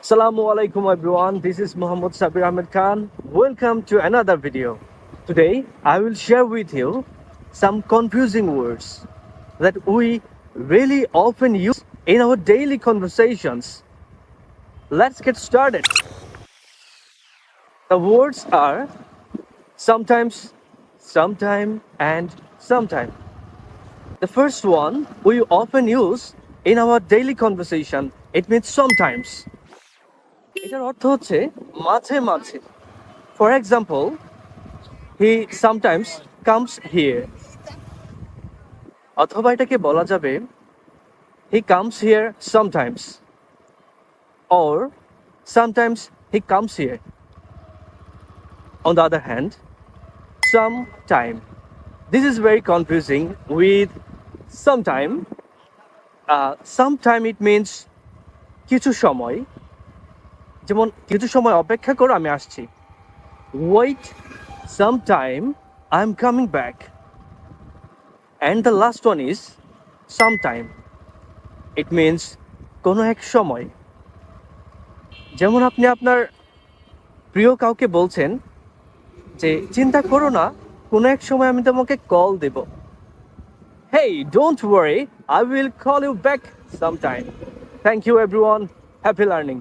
Assalamu alaikum everyone. This is Muhammad Sabir Ahmed Khan. Welcome to another video. Today I will share with you some confusing words that we really often use in our daily conversations. Let's get started. The words are sometimes, sometime, and sometime. The first one we often use in our daily conversation. It means sometimes. এটার অর্থ হচ্ছে মাঝে মাঝে। For example, he sometimes comes here. অথবা এটাকে বলা যাবে he comes here sometimes or sometimes he comes here. On the other hand, sometime. This is very confusing with sometime. Sometime it means কিছু সময়, যেমন কিছু সময় অপেক্ষা করো আমি আসছি. Wait some time, I'm coming back. And the last one is sometime. It means কোনো এক সময়, যেমন আপনি আপনার প্রিয় কাউকে বলছেন যে চিন্তা করো না, কোনো এক সময় আমি তোমাকে কল দেব. Hey, don't worry, I will call you back sometime. Thank you everyone. Happy learning.